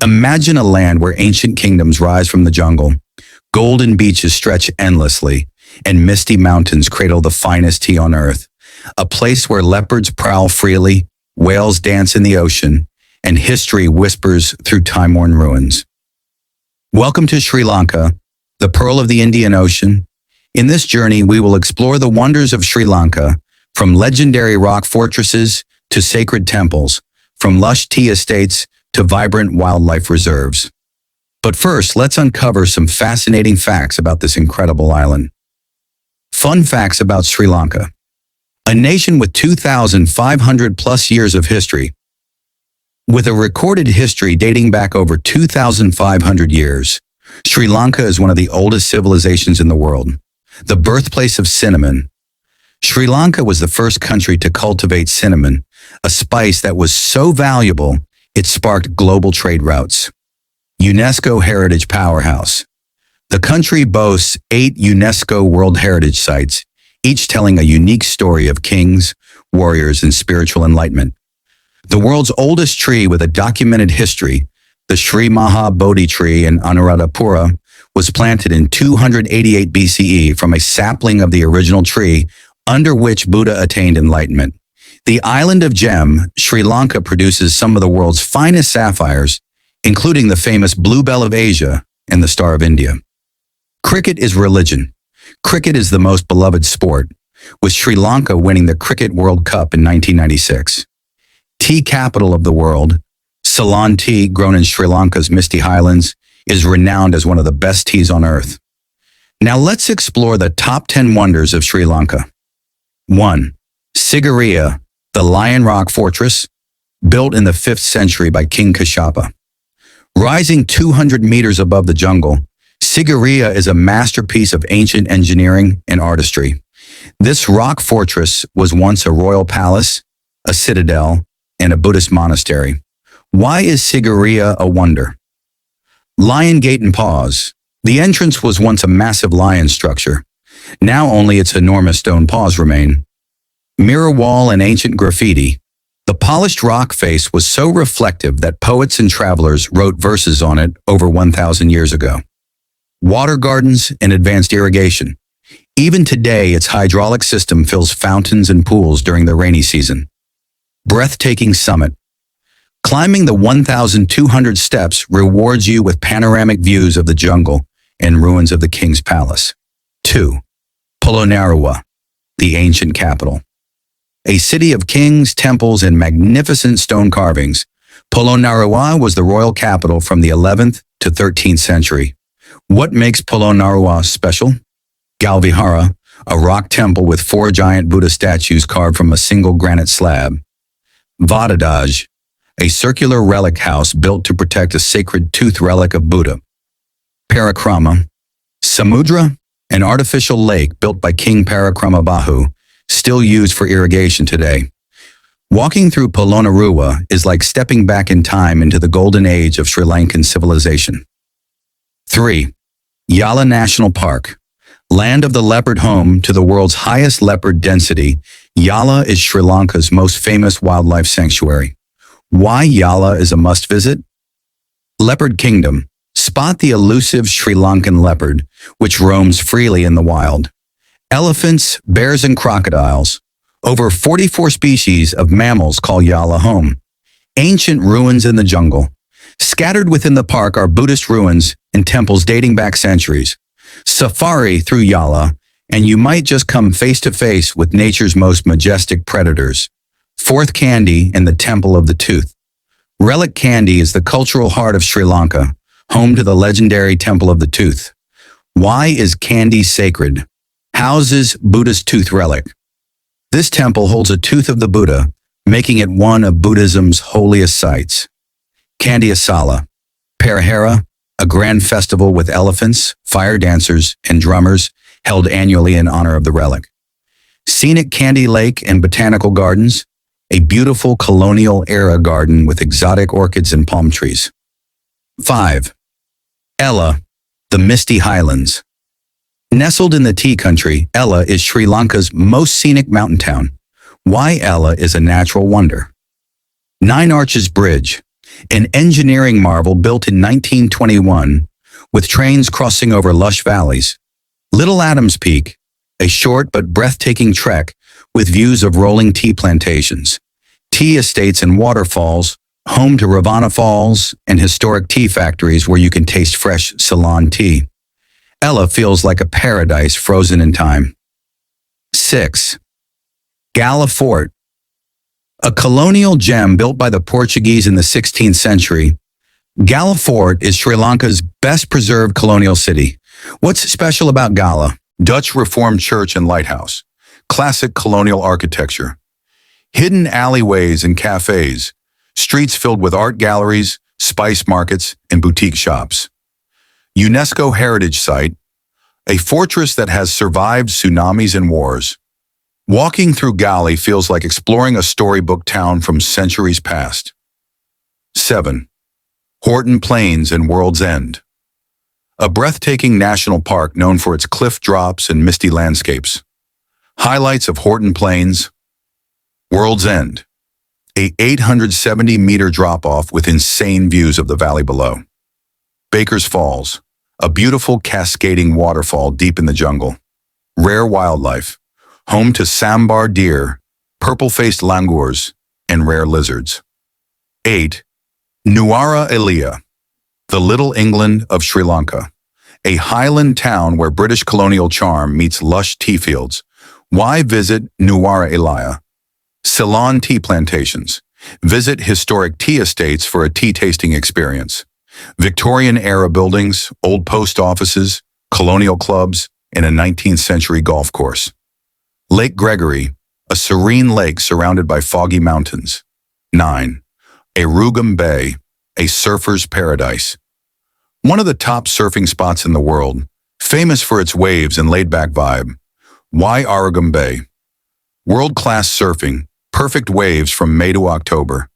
Imagine a land where ancient kingdoms rise from the jungle, golden beaches stretch endlessly, and misty mountains cradle the finest tea on earth. A place where leopards prowl freely, whales dance in the ocean, and history whispers through time-worn ruins. Welcome to Sri Lanka, the pearl of the Indian Ocean. In this journey, we will explore the wonders of Sri Lanka, from legendary rock fortresses to sacred temples, from lush tea estates to vibrant wildlife reserves. But first, let's uncover some fascinating facts about this incredible island. Fun facts about Sri Lanka. A nation with 2,500 plus years of history. With a recorded history dating back over 2,500 years, Sri Lanka is one of the oldest civilizations in the world, the birthplace of cinnamon. Sri Lanka was the first country to cultivate cinnamon, a spice that was so valuable it sparked global trade routes. UNESCO Heritage Powerhouse. The country boasts 8 UNESCO World Heritage Sites, each telling a unique story of kings, warriors, and spiritual enlightenment. The world's oldest tree with a documented history, the Sri Maha Bodhi tree in Anuradhapura, was planted in 288 BCE from a sapling of the original tree under which Buddha attained enlightenment. The island of Gem, Sri Lanka, produces some of the world's finest sapphires, including the famous Bluebell of Asia and the Star of India. Cricket is religion. Cricket is the most beloved sport, with Sri Lanka winning the Cricket World Cup in 1996. Tea capital of the world, Ceylon tea, grown in Sri Lanka's misty highlands, is renowned as one of the best teas on earth. Now let's explore the top 10 wonders of Sri Lanka. 1. Sigiriya, the Lion Rock Fortress, built in the 5th century by King Kashapa. Rising 200 meters above the jungle, Sigiriya is a masterpiece of ancient engineering and artistry. This rock fortress was once a royal palace, a citadel, and a Buddhist monastery. Why is Sigiriya a wonder? Lion Gate and Paws. The entrance was once a massive lion structure. Now only its enormous stone paws remain. Mirror wall and ancient graffiti. The polished rock face was so reflective that poets and travelers wrote verses on it over 1,000 years ago. Water gardens and advanced irrigation. Even today, its hydraulic system fills fountains and pools during the rainy season. Breathtaking summit. Climbing the 1,200 steps rewards you with panoramic views of the jungle and ruins of the king's palace. 2. Polonnaruwa, the ancient capital. A city of kings, temples, and magnificent stone carvings, Polonnaruwa was the royal capital from the 11th to 13th century. What makes Polonnaruwa special? Galvihara, a rock temple with 4 giant Buddha statues carved from a single granite slab. Vadadaj, a circular relic house built to protect a sacred tooth relic of Buddha. Parikrama, Samudra, an artificial lake built by King Parakramabahu, still used for irrigation today. Walking through Polonnaruwa is like stepping back in time into the golden age of Sri Lankan civilization. 3. Yala National Park. Land of the leopard, home to the world's highest leopard density, Yala is Sri Lanka's most famous wildlife sanctuary. Why Yala is a must-visit? Leopard Kingdom. Spot the elusive Sri Lankan leopard, which roams freely in the wild. Elephants, bears, and crocodiles. Over 44 species of mammals call Yala home. Ancient ruins in the jungle. Scattered within the park are Buddhist ruins and temples dating back centuries. Safari through Yala, and you might just come face to face with nature's most majestic predators. Fourth Kandy and the Temple of the Tooth. Relic Kandy is the cultural heart of Sri Lanka, home to the legendary Temple of the Tooth. Why is Kandy sacred? Houses Buddha's tooth relic. This temple holds a tooth of the Buddha, making it one of Buddhism's holiest sites. Kandiasala. Perahera, a grand festival with elephants, fire dancers, and drummers held annually in honor of the relic. Scenic Kandy Lake and Botanical Gardens, a beautiful colonial-era garden with exotic orchids and palm trees. 5. Ella, the Misty Highlands. Nestled in the tea country, Ella is Sri Lanka's most scenic mountain town. Why Ella is a natural wonder. Nine Arches Bridge. an engineering marvel built in 1921 with trains crossing over lush valleys. Little Adams Peak, a short but breathtaking trek with views of rolling tea plantations, tea estates and waterfalls, home to Ravana Falls and historic tea factories where you can taste fresh Ceylon tea. Ella feels like a paradise frozen in time. 6. Gala Fort. A colonial gem built by the Portuguese in the 16th century, Gala Fort is Sri Lanka's best preserved colonial city. What's special about Gala? Dutch Reformed church and lighthouse, classic colonial architecture, hidden alleyways and cafes, streets filled with art galleries, spice markets, and boutique shops. UNESCO heritage site, a fortress that has survived tsunamis and wars. Walking through Gali feels like exploring a storybook town from centuries past. 7. Horton Plains and World's End. A breathtaking national park known for its cliff drops and misty landscapes. Highlights of Horton Plains: World's End, a 870-meter drop-off with insane views of the valley below. Baker's Falls, a beautiful cascading waterfall deep in the jungle. Rare wildlife, home to sambar deer, purple-faced langurs, and rare lizards. 8. Nuwara Eliya, the Little England of Sri Lanka, a highland town where British colonial charm meets lush tea fields. Why visit Nuwara Eliya? Ceylon tea plantations. Visit historic tea estates for a tea tasting experience. Victorian-era buildings, old post offices, colonial clubs, and a 19th century golf course. Lake Gregory, a serene lake surrounded by foggy mountains. 9. Arugam Bay, a surfer's paradise. One of the top surfing spots in the world, famous for its waves and laid-back vibe. Why Arugam Bay? World-class surfing, perfect waves from May to October.